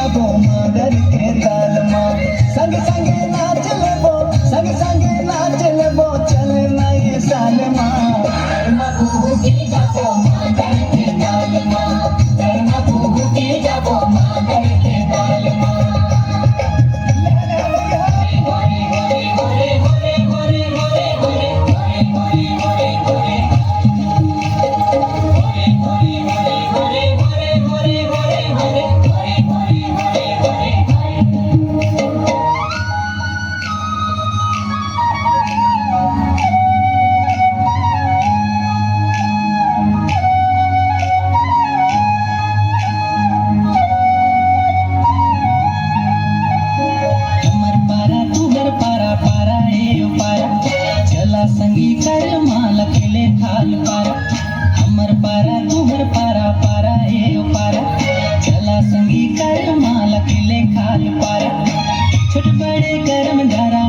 जाबो मगर के ताल माँ संग संग नाच लेबो संग संग नाच लेबो चल नए साल माँ धर्मा बहू की जाबो मगर के ताल माँ धर्मा बहू की जाबो मगर के ताल माँ संगी कर माला खेले थाल पारा हमर पारा तुहर पारा पारा ए पारा चला संगी कर माला खेले खाल पारा छोट बड़े करम धारा